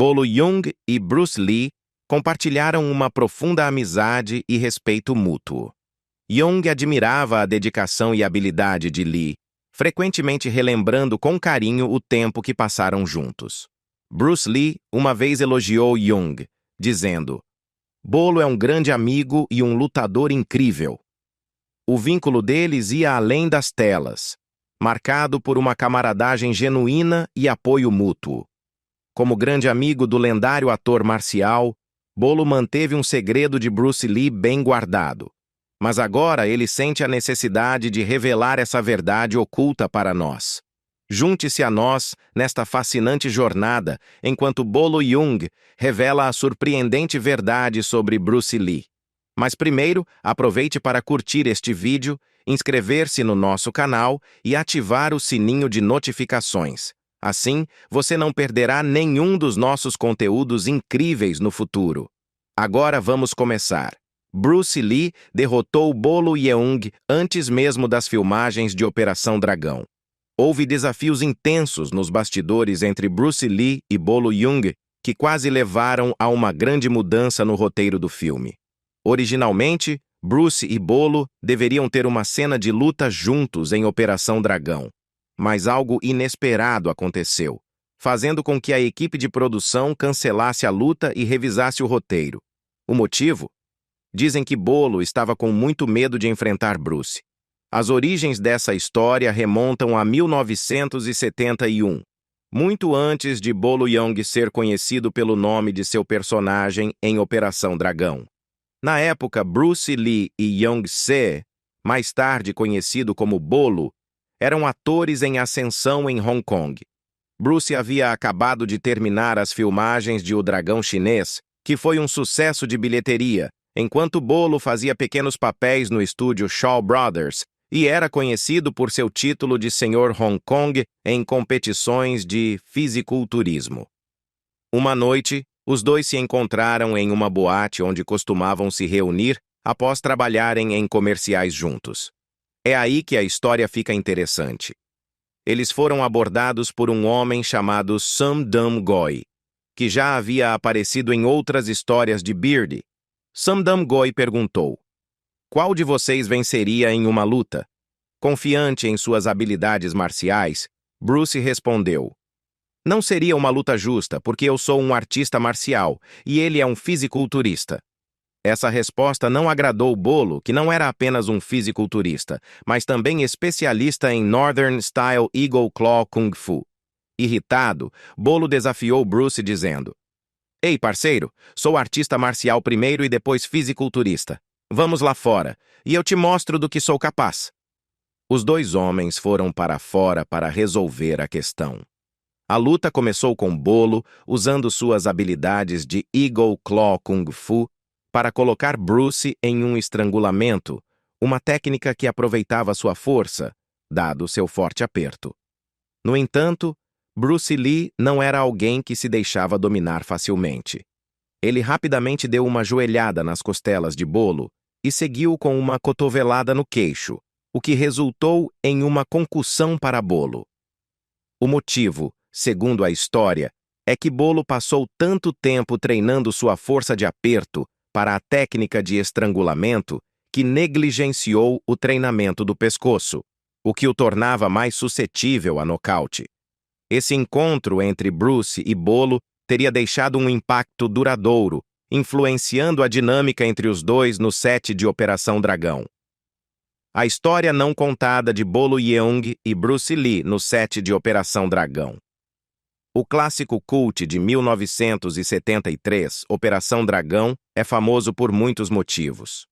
Bolo Yeung e Bruce Lee compartilharam uma profunda amizade e respeito mútuo. Yeung admirava a dedicação e habilidade de Lee, frequentemente relembrando com carinho o tempo que passaram juntos. Bruce Lee uma vez elogiou Yeung, dizendo: "Bolo é um grande amigo e um lutador incrível." O vínculo deles ia além das telas, marcado por uma camaradagem genuína e apoio mútuo. Como grande amigo do lendário ator marcial, Bolo manteve um segredo de Bruce Lee bem guardado. Mas agora ele sente a necessidade de revelar essa verdade oculta para nós. Junte-se a nós nesta fascinante jornada, enquanto Bolo Yeung revela a surpreendente verdade sobre Bruce Lee. Mas primeiro, aproveite para curtir este vídeo, inscrever-se no nosso canal e ativar o sininho de notificações. Assim, você não perderá nenhum dos nossos conteúdos incríveis no futuro. Agora vamos começar. Bruce Lee derrotou Bolo Yeung antes mesmo das filmagens de Operação Dragão. Houve desafios intensos nos bastidores entre Bruce Lee e Bolo Yeung que quase levaram a uma grande mudança no roteiro do filme. Originalmente, Bruce e Bolo deveriam ter uma cena de luta juntos em Operação Dragão. Mas algo inesperado aconteceu, fazendo com que a equipe de produção cancelasse a luta e revisasse o roteiro. O motivo? Dizem que Bolo estava com muito medo de enfrentar Bruce. As origens dessa história remontam a 1971, muito antes de Bolo Yeung ser conhecido pelo nome de seu personagem em Operação Dragão. Na época, Bruce Lee e Yeung-se, mais tarde conhecido como Bolo, eram atores em ascensão em Hong Kong. Bruce havia acabado de terminar as filmagens de O Dragão Chinês, que foi um sucesso de bilheteria, enquanto Bolo fazia pequenos papéis no estúdio Shaw Brothers e era conhecido por seu título de Senhor Hong Kong em competições de fisiculturismo. Uma noite, os dois se encontraram em uma boate onde costumavam se reunir após trabalharem em comerciais juntos. É aí que a história fica interessante. Eles foram abordados por um homem chamado Sam Dam-goi, que já havia aparecido em outras histórias de Beardy. Sam Dam-goi perguntou: "Qual de vocês venceria em uma luta?" Confiante em suas habilidades marciais, Bruce respondeu: "Não seria uma luta justa, porque eu sou um artista marcial e ele é um fisiculturista." Essa resposta não agradou Bolo, que não era apenas um fisiculturista, mas também especialista em Northern Style Eagle Claw Kung Fu. Irritado, Bolo desafiou Bruce dizendo: "Ei, parceiro, sou artista marcial primeiro e depois fisiculturista. Vamos lá fora, e eu te mostro do que sou capaz." Os dois homens foram para fora para resolver a questão. A luta começou com Bolo usando suas habilidades de Eagle Claw Kung Fu para colocar Bruce em um estrangulamento, uma técnica que aproveitava sua força, dado seu forte aperto. No entanto, Bruce Lee não era alguém que se deixava dominar facilmente. Ele rapidamente deu uma joelhada nas costelas de Bolo e seguiu com uma cotovelada no queixo, o que resultou em uma concussão para Bolo. O motivo, segundo a história, é que Bolo passou tanto tempo treinando sua força de aperto para a técnica de estrangulamento que negligenciou o treinamento do pescoço, o que o tornava mais suscetível a nocaute. Esse encontro entre Bruce e Bolo teria deixado um impacto duradouro, influenciando a dinâmica entre os dois no set de Operação Dragão. A história não contada de Bolo Yeung e Bruce Lee no set de Operação Dragão. O clássico cult de 1973, Operação Dragão, é famoso por muitos motivos.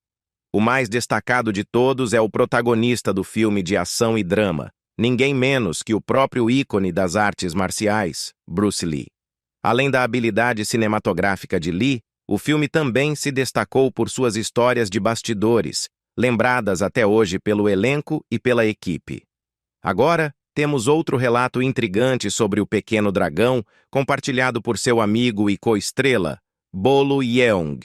O mais destacado de todos é o protagonista do filme de ação e drama, ninguém menos que o próprio ícone das artes marciais, Bruce Lee. Além da habilidade cinematográfica de Lee, o filme também se destacou por suas histórias de bastidores, lembradas até hoje pelo elenco e pela equipe. Agora, temos outro relato intrigante sobre o Pequeno Dragão, compartilhado por seu amigo e co-estrela, Bolo Yeung.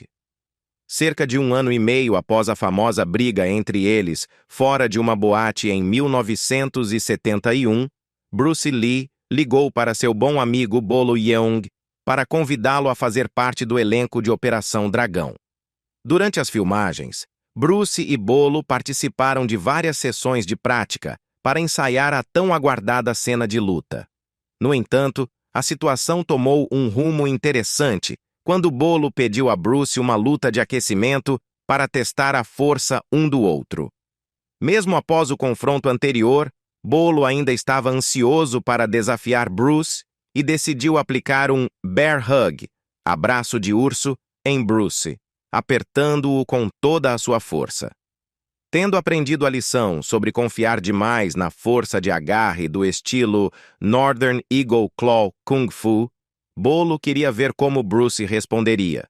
Cerca de 1 ano e meio após a famosa briga entre eles, fora de uma boate em 1971, Bruce Lee ligou para seu bom amigo Bolo Yeung para convidá-lo a fazer parte do elenco de Operação Dragão. Durante as filmagens, Bruce e Bolo participaram de várias sessões de prática para ensaiar a tão aguardada cena de luta. No entanto, a situação tomou um rumo interessante quando Bolo pediu a Bruce uma luta de aquecimento para testar a força um do outro. Mesmo após o confronto anterior, Bolo ainda estava ansioso para desafiar Bruce e decidiu aplicar um bear hug, abraço de urso, em Bruce, apertando-o com toda a sua força. Tendo aprendido a lição sobre confiar demais na força de agarre do estilo Northern Eagle Claw Kung Fu, Bolo queria ver como Bruce responderia.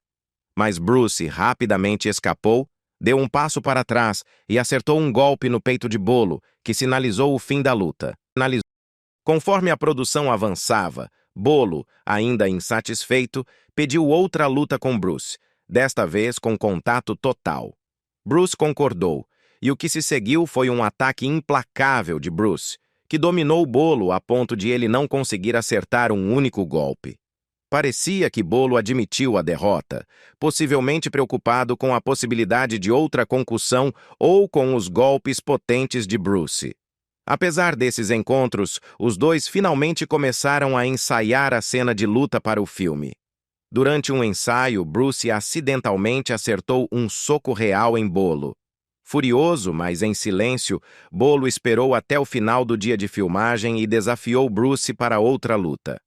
Mas Bruce rapidamente escapou, deu um passo para trás e acertou um golpe no peito de Bolo, que sinalizou o fim da luta. Conforme a produção avançava, Bolo, ainda insatisfeito, pediu outra luta com Bruce, desta vez com contato total. Bruce concordou, e o que se seguiu foi um ataque implacável de Bruce, que dominou Bolo a ponto de ele não conseguir acertar um único golpe. Parecia que Bolo admitiu a derrota, possivelmente preocupado com a possibilidade de outra concussão ou com os golpes potentes de Bruce. Apesar desses encontros, os dois finalmente começaram a ensaiar a cena de luta para o filme. Durante um ensaio, Bruce acidentalmente acertou um soco real em Bolo. Furioso, mas em silêncio, Bolo esperou até o final do dia de filmagem e desafiou Bruce para outra luta.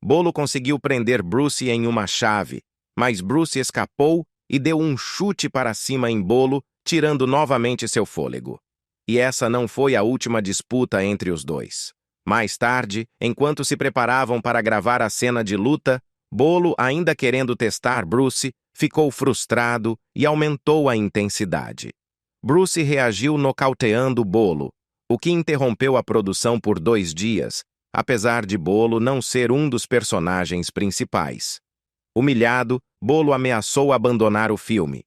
Bolo conseguiu prender Bruce em uma chave, mas Bruce escapou e deu um chute para cima em Bolo, tirando novamente seu fôlego. E essa não foi a última disputa entre os dois. Mais tarde, enquanto se preparavam para gravar a cena de luta, Bolo, ainda querendo testar Bruce, ficou frustrado e aumentou a intensidade. Bruce reagiu nocauteando Bolo, o que interrompeu a produção por 2 dias, apesar de Bolo não ser um dos personagens principais. Humilhado, Bolo ameaçou abandonar o filme.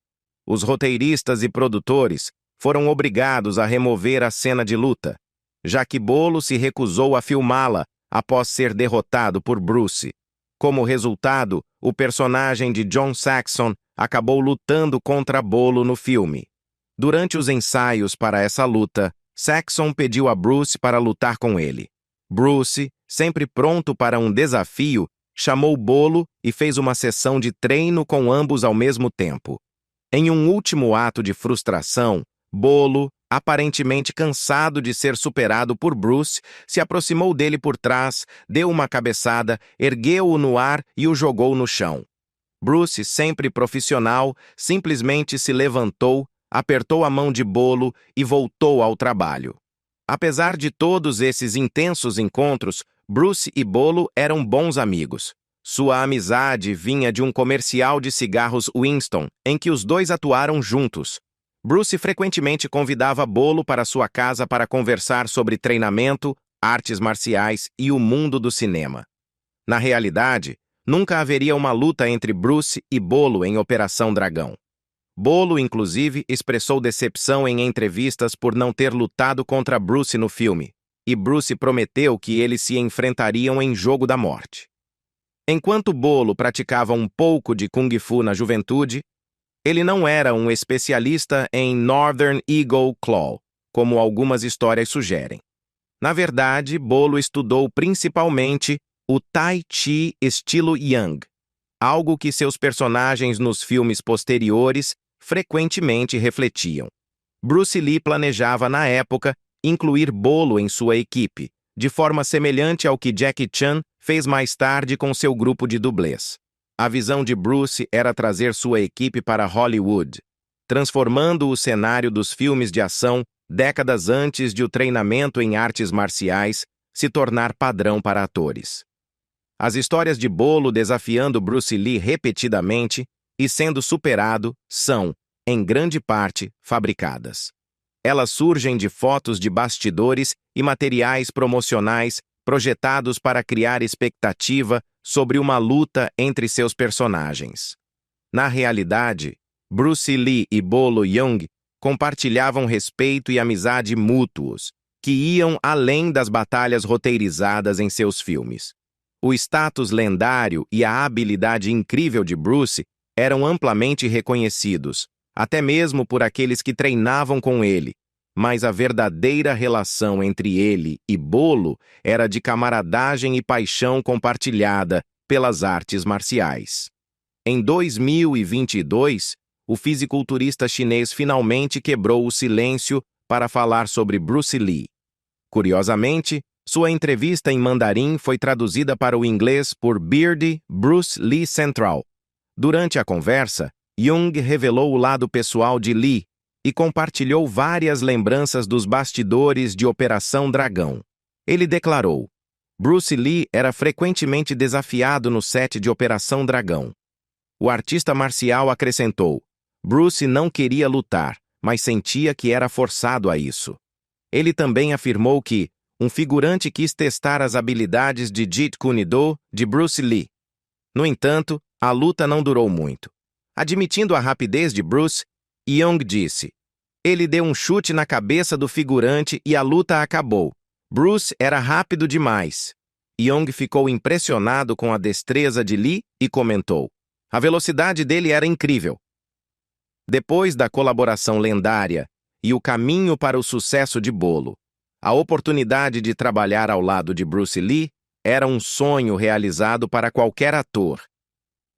Os roteiristas e produtores foram obrigados a remover a cena de luta, já que Bolo se recusou a filmá-la após ser derrotado por Bruce. Como resultado, o personagem de John Saxon acabou lutando contra Bolo no filme. Durante os ensaios para essa luta, Saxon pediu a Bruce para lutar com ele. Bruce, sempre pronto para um desafio, chamou Bolo e fez uma sessão de treino com ambos ao mesmo tempo. Em um último ato de frustração, Bolo, aparentemente cansado de ser superado por Bruce, se aproximou dele por trás, deu uma cabeçada, ergueu-o no ar e o jogou no chão. Bruce, sempre profissional, simplesmente se levantou, apertou a mão de Bolo e voltou ao trabalho. Apesar de todos esses intensos encontros, Bruce e Bolo eram bons amigos. Sua amizade vinha de um comercial de cigarros Winston, em que os dois atuaram juntos. Bruce frequentemente convidava Bolo para sua casa para conversar sobre treinamento, artes marciais e o mundo do cinema. Na realidade, nunca haveria uma luta entre Bruce e Bolo em Operação Dragão. Bolo, inclusive, expressou decepção em entrevistas por não ter lutado contra Bruce no filme, e Bruce prometeu que eles se enfrentariam em Jogo da Morte. Enquanto Bolo praticava um pouco de Kung Fu na juventude, ele não era um especialista em Northern Eagle Claw, como algumas histórias sugerem. Na verdade, Bolo estudou principalmente o Tai Chi estilo Yang, algo que seus personagens nos filmes posteriores frequentemente refletiam. Bruce Lee planejava, na época, incluir Bolo em sua equipe, de forma semelhante ao que Jackie Chan fez mais tarde com seu grupo de dublês. A visão de Bruce era trazer sua equipe para Hollywood, transformando o cenário dos filmes de ação décadas antes de o treinamento em artes marciais se tornar padrão para atores. As histórias de Bolo desafiando Bruce Lee repetidamente e sendo superado são, em grande parte, fabricadas. Elas surgem de fotos de bastidores e materiais promocionais projetados para criar expectativa sobre uma luta entre seus personagens. Na realidade, Bruce Lee e Bolo Yeung compartilhavam respeito e amizade mútuos, que iam além das batalhas roteirizadas em seus filmes. O status lendário e a habilidade incrível de Bruce eram amplamente reconhecidos, até mesmo por aqueles que treinavam com ele. Mas a verdadeira relação entre ele e Bolo era de camaradagem e paixão compartilhada pelas artes marciais. Em 2022, o fisiculturista chinês finalmente quebrou o silêncio para falar sobre Bruce Lee. Curiosamente, sua entrevista em mandarim foi traduzida para o inglês por Beardy Bruce Lee Central. Durante a conversa, Jung revelou o lado pessoal de Lee e compartilhou várias lembranças dos bastidores de Operação Dragão. Ele declarou: Bruce Lee era frequentemente desafiado no set de Operação Dragão. O artista marcial acrescentou: Bruce não queria lutar, mas sentia que era forçado a isso. Ele também afirmou que um figurante quis testar as habilidades de Jeet Kune Do de Bruce Lee. No entanto, a luta não durou muito. Admitindo a rapidez de Bruce, Jung disse: ele deu um chute na cabeça do figurante e a luta acabou. Bruce era rápido demais. Jung ficou impressionado com a destreza de Lee e comentou: a velocidade dele era incrível. Depois da colaboração lendária e o caminho para o sucesso de Bolo, a oportunidade de trabalhar ao lado de Bruce Lee era um sonho realizado para qualquer ator.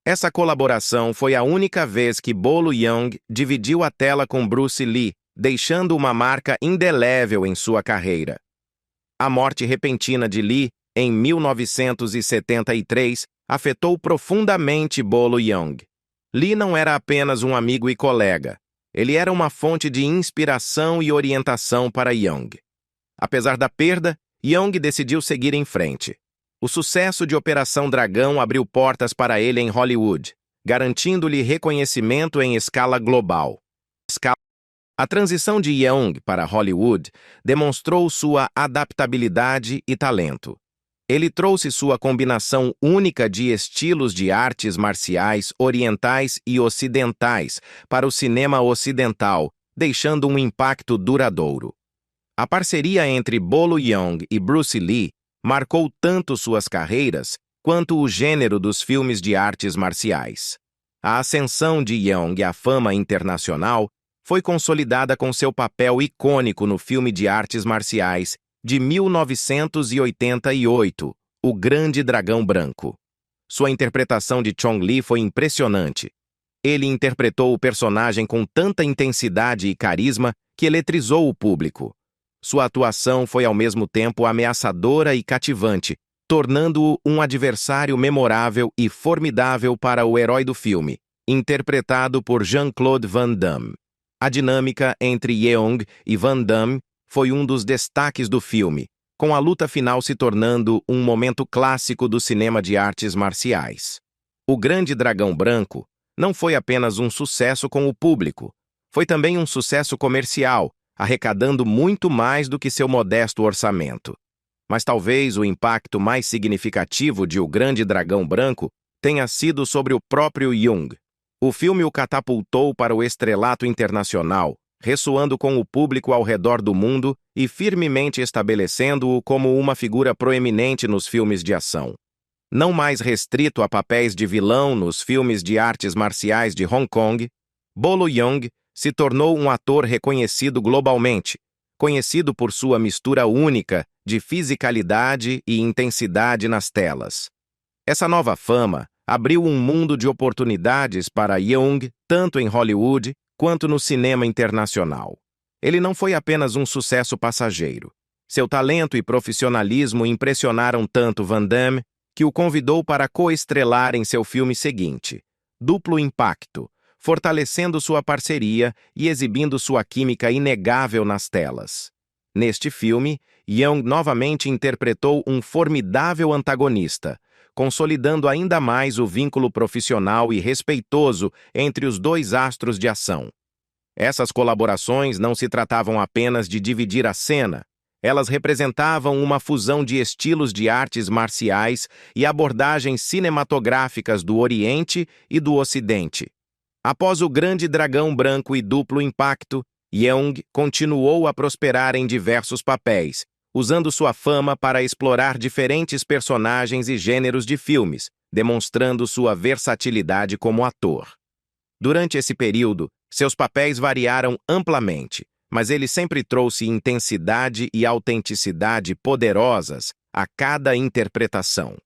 Essa colaboração foi a única vez que Bolo Yeung dividiu a tela com Bruce Lee, deixando uma marca indelével em sua carreira. A morte repentina de Lee, em 1973, afetou profundamente Bolo Yeung. Lee não era apenas um amigo e colega. Ele era uma fonte de inspiração e orientação para Yeung. Apesar da perda, Yeung decidiu seguir em frente. O sucesso de Operação Dragão abriu portas para ele em Hollywood, garantindo-lhe reconhecimento em escala global. A transição de Yeung para Hollywood demonstrou sua adaptabilidade e talento. Ele trouxe sua combinação única de estilos de artes marciais orientais e ocidentais para o cinema ocidental, deixando um impacto duradouro. A parceria entre Bolo Yeung e Bruce Lee marcou tanto suas carreiras quanto o gênero dos filmes de artes marciais. A ascensão de Yeung à fama internacional foi consolidada com seu papel icônico no filme de artes marciais de 1988, O Grande Dragão Branco. Sua interpretação de Chong Li foi impressionante. Ele interpretou o personagem com tanta intensidade e carisma que eletrizou o público. Sua atuação foi ao mesmo tempo ameaçadora e cativante, tornando-o um adversário memorável e formidável para o herói do filme, interpretado por Jean-Claude Van Damme. A dinâmica entre Yeung e Van Damme foi um dos destaques do filme, com a luta final se tornando um momento clássico do cinema de artes marciais. O Grande Dragão Branco não foi apenas um sucesso com o público, foi também um sucesso comercial, arrecadando muito mais do que seu modesto orçamento. Mas talvez o impacto mais significativo de O Grande Dragão Branco tenha sido sobre o próprio Yeung. O filme o catapultou para o estrelato internacional, ressoando com o público ao redor do mundo e firmemente estabelecendo-o como uma figura proeminente nos filmes de ação. Não mais restrito a papéis de vilão nos filmes de artes marciais de Hong Kong, Bolo Yeung se tornou um ator reconhecido globalmente, conhecido por sua mistura única de fisicalidade e intensidade nas telas. Essa nova fama abriu um mundo de oportunidades para Yeung, tanto em Hollywood quanto no cinema internacional. Ele não foi apenas um sucesso passageiro. Seu talento e profissionalismo impressionaram tanto Van Damme que o convidou para coestrelar em seu filme seguinte, Duplo Impacto, fortalecendo sua parceria e exibindo sua química inegável nas telas. Neste filme, Yeung novamente interpretou um formidável antagonista, consolidando ainda mais o vínculo profissional e respeitoso entre os dois astros de ação. Essas colaborações não se tratavam apenas de dividir a cena, elas representavam uma fusão de estilos de artes marciais e abordagens cinematográficas do Oriente e do Ocidente. Após O Grande Dragão Branco e Duplo Impacto, Yeung continuou a prosperar em diversos papéis, usando sua fama para explorar diferentes personagens e gêneros de filmes, demonstrando sua versatilidade como ator. Durante esse período, seus papéis variaram amplamente, mas ele sempre trouxe intensidade e autenticidade poderosas a cada interpretação.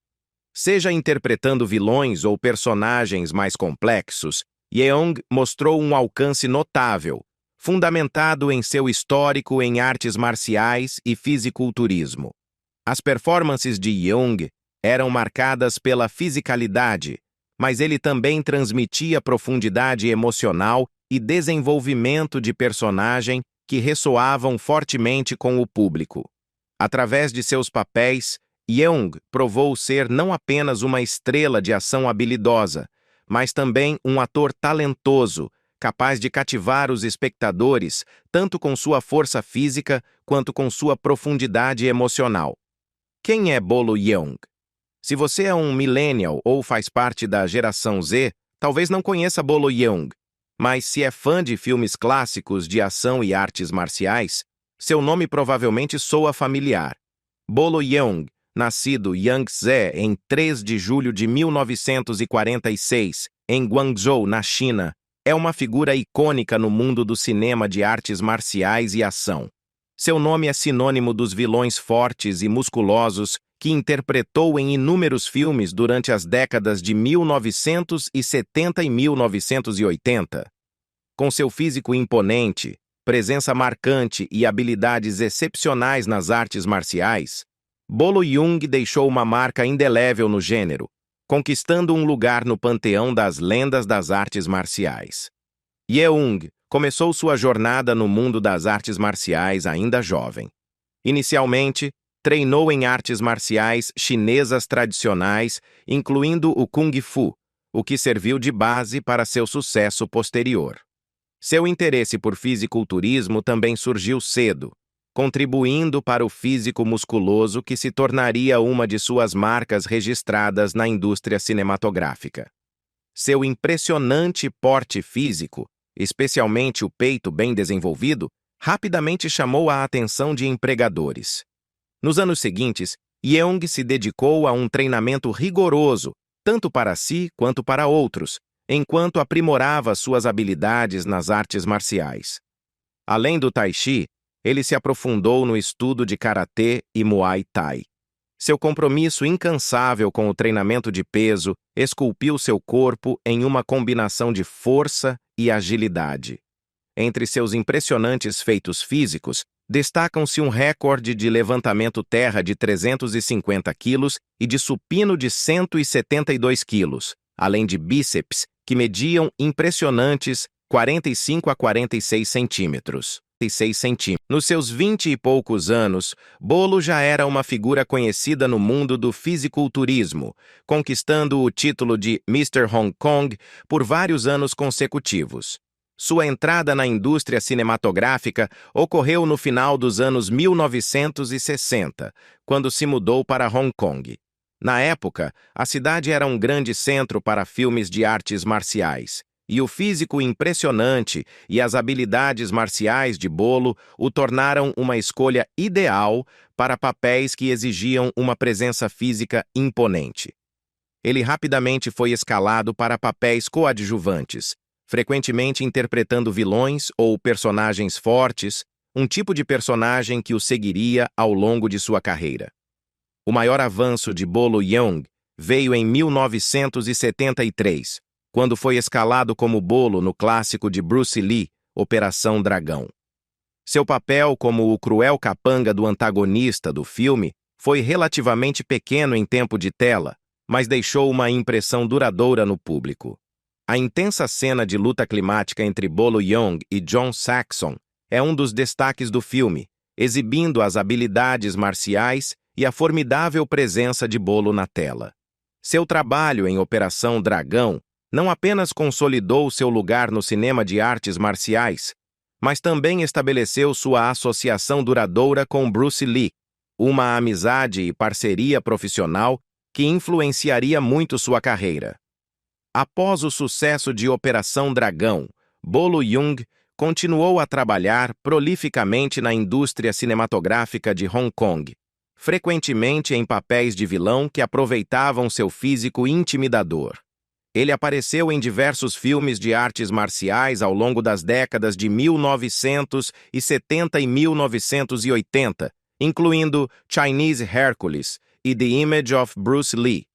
Seja interpretando vilões ou personagens mais complexos, Yeong mostrou um alcance notável, fundamentado em seu histórico em artes marciais e fisiculturismo. As performances de Yeong eram marcadas pela fisicalidade, mas ele também transmitia profundidade emocional e desenvolvimento de personagem que ressoavam fortemente com o público. Através de seus papéis, Yeong provou ser não apenas uma estrela de ação habilidosa, mas também um ator talentoso, capaz de cativar os espectadores tanto com sua força física quanto com sua profundidade emocional. Quem é Bolo Yeong? Se você é um millennial ou faz parte da geração Z, talvez não conheça Bolo Yeong, mas se é fã de filmes clássicos de ação e artes marciais, seu nome provavelmente soa familiar. Bolo Yeong, nascido Yangtze em 3 de julho de 1946, em Guangzhou, na China, é uma figura icônica no mundo do cinema de artes marciais e ação. Seu nome é sinônimo dos vilões fortes e musculosos que interpretou em inúmeros filmes durante as décadas de 1970 e 1980. Com seu físico imponente, presença marcante e habilidades excepcionais nas artes marciais, Bolo Yeong deixou uma marca indelével no gênero, conquistando um lugar no panteão das lendas das artes marciais. Yeong começou sua jornada no mundo das artes marciais ainda jovem. Inicialmente, treinou em artes marciais chinesas tradicionais, incluindo o Kung Fu, o que serviu de base para seu sucesso posterior. Seu interesse por fisiculturismo também surgiu cedo, contribuindo para o físico musculoso que se tornaria uma de suas marcas registradas na indústria cinematográfica. Seu impressionante porte físico, especialmente o peito bem desenvolvido, rapidamente chamou a atenção de empregadores. Nos anos seguintes, Yeong se dedicou a um treinamento rigoroso, tanto para si quanto para outros, enquanto aprimorava suas habilidades nas artes marciais. Além do Tai Chi, ele se aprofundou no estudo de karatê e muay thai. Seu compromisso incansável com o treinamento de peso esculpiu seu corpo em uma combinação de força e agilidade. Entre seus impressionantes feitos físicos, destacam-se um recorde de levantamento terra de 350 quilos e de supino de 172 quilos, além de bíceps que mediam impressionantes 45 a 46 centímetros. Nos seus 20 e poucos anos, Bolo já era uma figura conhecida no mundo do fisiculturismo, conquistando o título de Mr. Hong Kong por vários anos consecutivos. Sua entrada na indústria cinematográfica ocorreu no final dos anos 1960, quando se mudou para Hong Kong. Na época, a cidade era um grande centro para filmes de artes marciais, e o físico impressionante e as habilidades marciais de Bolo o tornaram uma escolha ideal para papéis que exigiam uma presença física imponente. Ele rapidamente foi escalado para papéis coadjuvantes, frequentemente interpretando vilões ou personagens fortes, um tipo de personagem que o seguiria ao longo de sua carreira. O maior avanço de Bolo Yeong veio em 1973, quando foi escalado como Bolo no clássico de Bruce Lee, Operação Dragão. Seu papel como o cruel capanga do antagonista do filme foi relativamente pequeno em tempo de tela, mas deixou uma impressão duradoura no público. A intensa cena de luta climática entre Bolo Yeong e John Saxon é um dos destaques do filme, exibindo as habilidades marciais e a formidável presença de Bolo na tela. Seu trabalho em Operação Dragão não apenas consolidou seu lugar no cinema de artes marciais, mas também estabeleceu sua associação duradoura com Bruce Lee, uma amizade e parceria profissional que influenciaria muito sua carreira. Após o sucesso de Operação Dragão, Bolo Yeong continuou a trabalhar prolificamente na indústria cinematográfica de Hong Kong, frequentemente em papéis de vilão que aproveitavam seu físico intimidador. Ele apareceu em diversos filmes de artes marciais ao longo das décadas de 1970 e 1980, incluindo Chinese Hercules e The Image of Bruce Lee.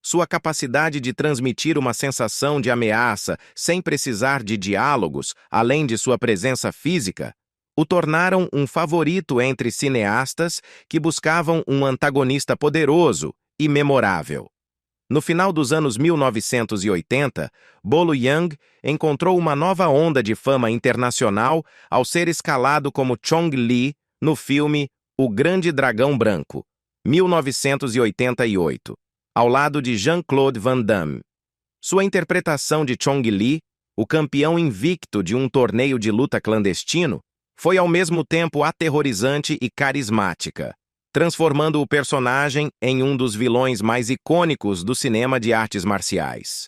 Sua capacidade de transmitir uma sensação de ameaça sem precisar de diálogos, além de sua presença física, o tornaram um favorito entre cineastas que buscavam um antagonista poderoso e memorável. No final dos anos 1980, Bolo Yeung encontrou uma nova onda de fama internacional ao ser escalado como Chong Li no filme O Grande Dragão Branco, 1988, ao lado de Jean-Claude Van Damme. Sua interpretação de Chong Li, o campeão invicto de um torneio de luta clandestino, foi ao mesmo tempo aterrorizante e carismática, transformando o personagem em um dos vilões mais icônicos do cinema de artes marciais.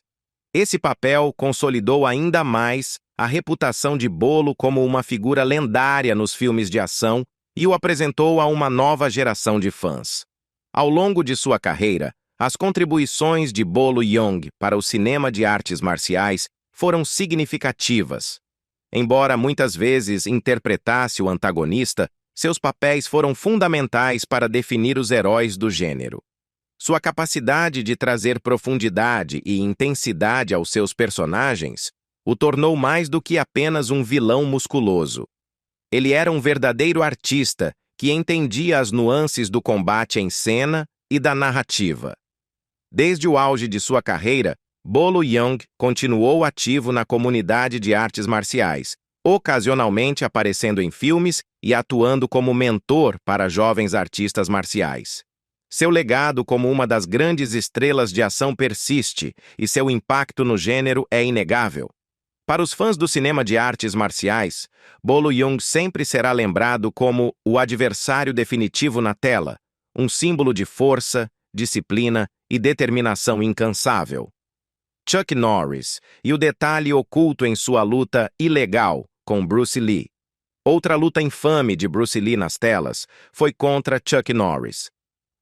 Esse papel consolidou ainda mais a reputação de Bolo como uma figura lendária nos filmes de ação e o apresentou a uma nova geração de fãs. Ao longo de sua carreira, as contribuições de Bolo Yeung para o cinema de artes marciais foram significativas. Embora muitas vezes interpretasse o antagonista, seus papéis foram fundamentais para definir os heróis do gênero. Sua capacidade de trazer profundidade e intensidade aos seus personagens o tornou mais do que apenas um vilão musculoso. Ele era um verdadeiro artista que entendia as nuances do combate em cena e da narrativa. Desde o auge de sua carreira, Bolo Yeung continuou ativo na comunidade de artes marciais, ocasionalmente aparecendo em filmes e atuando como mentor para jovens artistas marciais. Seu legado como uma das grandes estrelas de ação persiste e seu impacto no gênero é inegável. Para os fãs do cinema de artes marciais, Bolo Yeung sempre será lembrado como o adversário definitivo na tela, um símbolo de força, disciplina e determinação incansável. Chuck Norris e o detalhe oculto em sua luta ilegal com Bruce Lee. Outra luta infame de Bruce Lee nas telas foi contra Chuck Norris.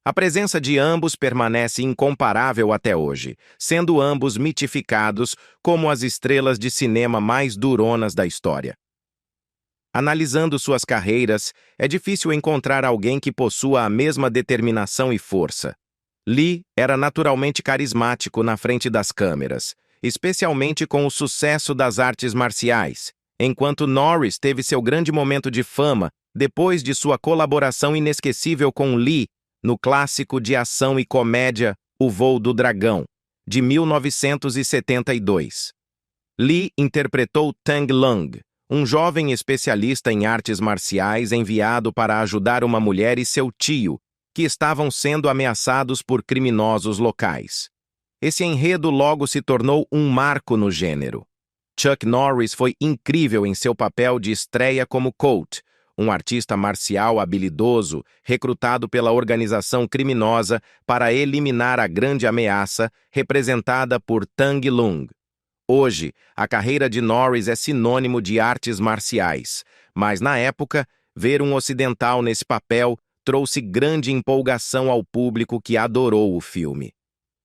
A presença de ambos permanece incomparável até hoje, sendo ambos mitificados como as estrelas de cinema mais duronas da história. Analisando suas carreiras, é difícil encontrar alguém que possua a mesma determinação e força. Lee era naturalmente carismático na frente das câmeras, especialmente com o sucesso das artes marciais, enquanto Norris teve seu grande momento de fama depois de sua colaboração inesquecível com Lee no clássico de ação e comédia O Voo do Dragão, de 1972. Lee interpretou Tang Lung, um jovem especialista em artes marciais enviado para ajudar uma mulher e seu tio, que estavam sendo ameaçados por criminosos locais. Esse enredo logo se tornou um marco no gênero. Chuck Norris foi incrível em seu papel de estreia como Colt, um artista marcial habilidoso recrutado pela organização criminosa para eliminar a grande ameaça representada por Tang Lung. Hoje, a carreira de Norris é sinônimo de artes marciais, mas na época, ver um ocidental nesse papel trouxe grande empolgação ao público que adorou o filme.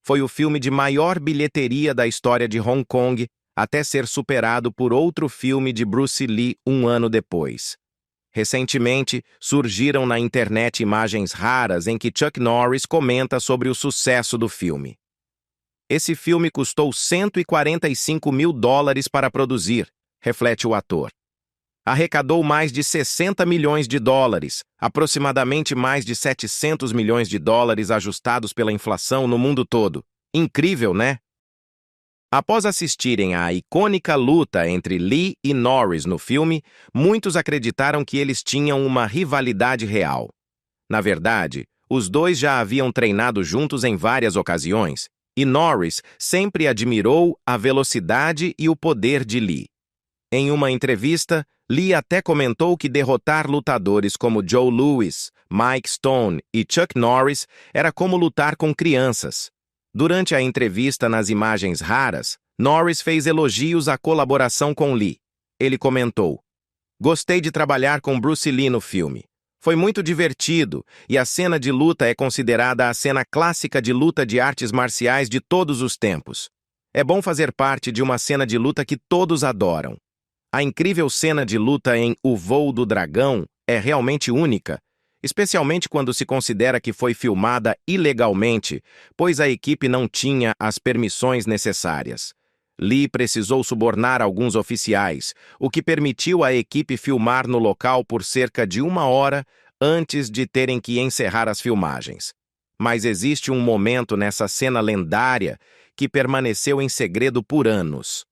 Foi o filme de maior bilheteria da história de Hong Kong, até ser superado por outro filme de Bruce Lee um ano depois. Recentemente, surgiram na internet imagens raras em que Chuck Norris comenta sobre o sucesso do filme. Esse filme custou $145 mil para produzir, reflete o ator. Arrecadou mais de $60 milhões, aproximadamente mais de $700 milhões ajustados pela inflação no mundo todo. Incrível, né? Após assistirem à icônica luta entre Lee e Norris no filme, muitos acreditaram que eles tinham uma rivalidade real. Na verdade, os dois já haviam treinado juntos em várias ocasiões, e Norris sempre admirou a velocidade e o poder de Lee. Em uma entrevista, Lee até comentou que derrotar lutadores como Joe Louis, Mike Stone e Chuck Norris era como lutar com crianças. Durante a entrevista nas imagens raras, Norris fez elogios à colaboração com Lee. Ele comentou: Gostei de trabalhar com Bruce Lee no filme. Foi muito divertido e a cena de luta é considerada a cena clássica de luta de artes marciais de todos os tempos. É bom fazer parte de uma cena de luta que todos adoram. A incrível cena de luta em O Voo do Dragão é realmente única, especialmente quando se considera que foi filmada ilegalmente, pois a equipe não tinha as permissões necessárias. Lee precisou subornar alguns oficiais, o que permitiu à equipe filmar no local por cerca de 1 hora antes de terem que encerrar as filmagens. Mas existe um momento nessa cena lendária que permaneceu em segredo por anos.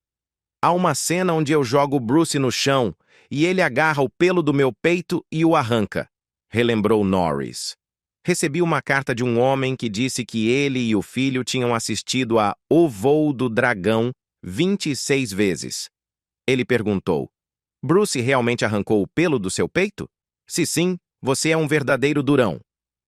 Há uma cena onde eu jogo Bruce no chão e ele agarra o pelo do meu peito e o arranca, relembrou Norris. Recebi uma carta de um homem que disse que ele e o filho tinham assistido a O Voo do Dragão 26 vezes. Ele perguntou: Bruce realmente arrancou o pelo do seu peito? Se sim, você é um verdadeiro durão.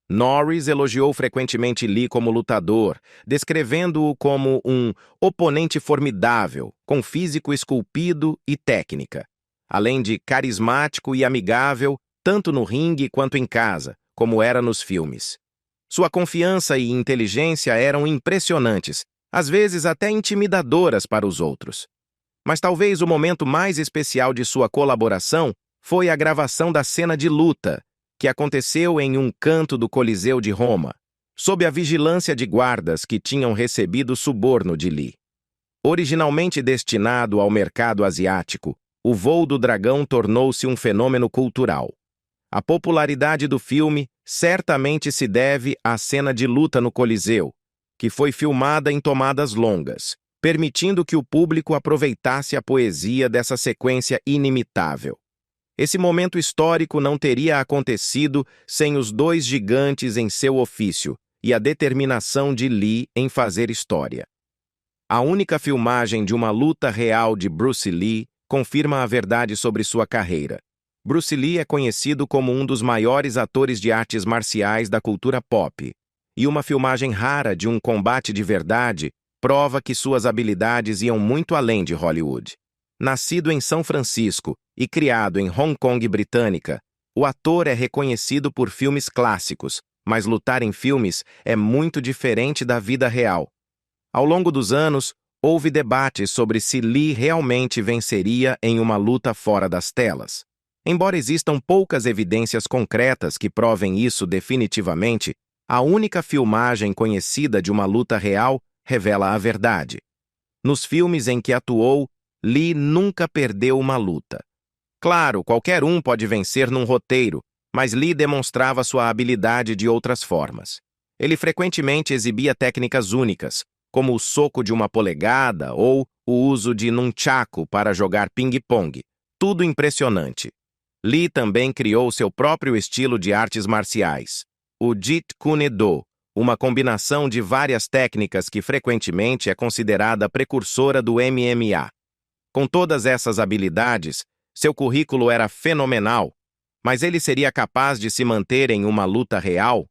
Norris elogiou frequentemente Lee como lutador, descrevendo-o como um oponente formidável, com físico esculpido e técnica, além de carismático e amigável, tanto no ringue quanto em casa, como era nos filmes. Sua confiança e inteligência eram impressionantes, às vezes até intimidadoras para os outros. Mas talvez o momento mais especial de sua colaboração foi a gravação da cena de luta, que aconteceu em um canto do Coliseu de Roma, sob a vigilância de guardas que tinham recebido suborno de Lee. Originalmente destinado ao mercado asiático, O Voo do Dragão tornou-se um fenômeno cultural. A popularidade do filme certamente se deve à cena de luta no Coliseu, que foi filmada em tomadas longas, permitindo que o público aproveitasse a poesia dessa sequência inimitável. Esse momento histórico não teria acontecido sem os dois gigantes em seu ofício e a determinação de Lee em fazer história. A única filmagem de uma luta real de Bruce Lee confirma a verdade sobre sua carreira. Bruce Lee é conhecido como um dos maiores atores de artes marciais da cultura pop, e uma filmagem rara de um combate de verdade prova que suas habilidades iam muito além de Hollywood. Nascido em São Francisco e criado em Hong Kong britânica, o ator é reconhecido por filmes clássicos, mas lutar em filmes é muito diferente da vida real. Ao longo dos anos, houve debates sobre se Lee realmente venceria em uma luta fora das telas. Embora existam poucas evidências concretas que provem isso definitivamente, a única filmagem conhecida de uma luta real revela a verdade. Nos filmes em que atuou, Lee nunca perdeu uma luta. Claro, qualquer um pode vencer num roteiro, mas Lee demonstrava sua habilidade de outras formas. Ele frequentemente exibia técnicas únicas, como o soco de 1 polegada ou o uso de nunchaku para jogar ping-pong. Tudo impressionante. Lee também criou seu próprio estilo de artes marciais, o Jeet Kune Do, uma combinação de várias técnicas que frequentemente é considerada precursora do MMA. Com todas essas habilidades, seu currículo era fenomenal, mas ele seria capaz de se manter em uma luta real?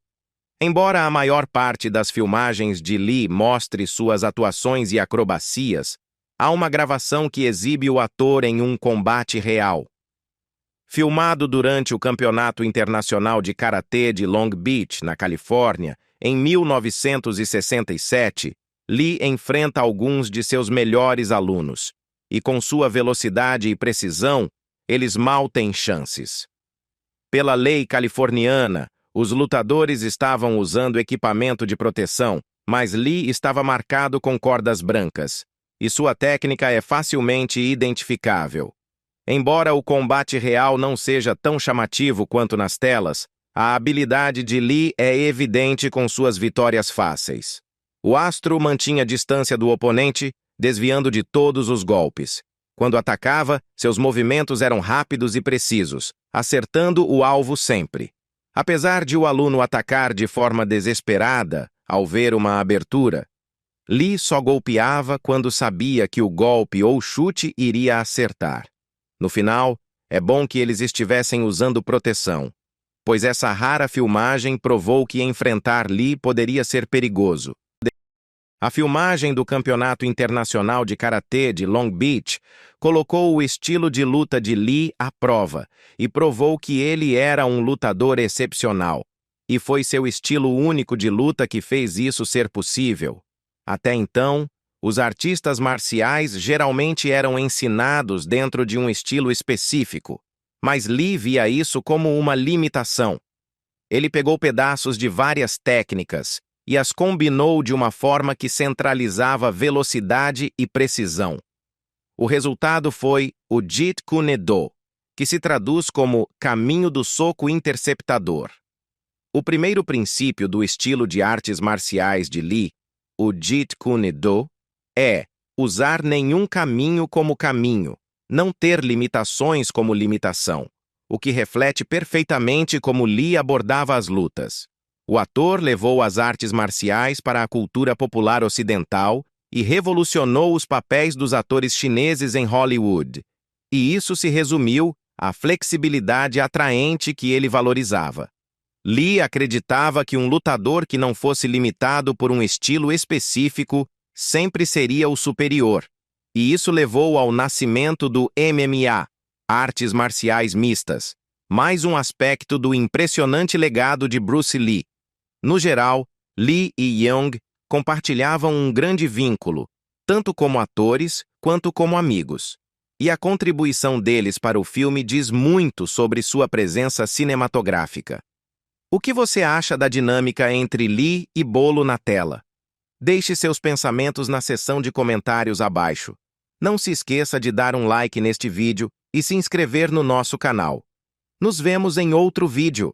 Embora a maior parte das filmagens de Lee mostre suas atuações e acrobacias, há uma gravação que exibe o ator em um combate real. Filmado durante o Campeonato Internacional de Karatê de Long Beach, na Califórnia, em 1967, Lee enfrenta alguns de seus melhores alunos, e com sua velocidade e precisão, eles mal têm chances. Pela lei californiana, os lutadores estavam usando equipamento de proteção, mas Lee estava marcado com cordas brancas, e sua técnica é facilmente identificável. Embora o combate real não seja tão chamativo quanto nas telas, a habilidade de Lee é evidente com suas vitórias fáceis. O astro mantinha distância do oponente, desviando de todos os golpes. Quando atacava, seus movimentos eram rápidos e precisos, acertando o alvo sempre. Apesar de o aluno atacar de forma desesperada ao ver uma abertura, Lee só golpeava quando sabia que o golpe ou chute iria acertar. No final, é bom que eles estivessem usando proteção, pois essa rara filmagem provou que enfrentar Lee poderia ser perigoso. A filmagem do Campeonato Internacional de Karatê de Long Beach colocou o estilo de luta de Lee à prova e provou que ele era um lutador excepcional. E foi seu estilo único de luta que fez isso ser possível. Até então, os artistas marciais geralmente eram ensinados dentro de um estilo específico, mas Lee via isso como uma limitação. Ele pegou pedaços de várias técnicas e as combinou de uma forma que centralizava velocidade e precisão. O resultado foi o Jeet Kune Do, que se traduz como caminho do soco interceptador. O primeiro princípio do estilo de artes marciais de Lee, o Jeet Kune Do, é usar nenhum caminho como caminho, não ter limitações como limitação, o que reflete perfeitamente como Lee abordava as lutas. O ator levou as artes marciais para a cultura popular ocidental e revolucionou os papéis dos atores chineses em Hollywood. E isso se resumiu à flexibilidade atraente que ele valorizava. Lee acreditava que um lutador que não fosse limitado por um estilo específico sempre seria o superior, e isso levou ao nascimento do MMA, Artes Marciais Mistas, mais um aspecto do impressionante legado de Bruce Lee. No geral, Lee e Young compartilhavam um grande vínculo, tanto como atores quanto como amigos. E a contribuição deles para o filme diz muito sobre sua presença cinematográfica. O que você acha da dinâmica entre Lee e Bolo na tela? Deixe seus pensamentos na seção de comentários abaixo. Não se esqueça de dar um like neste vídeo e se inscrever no nosso canal. Nos vemos em outro vídeo.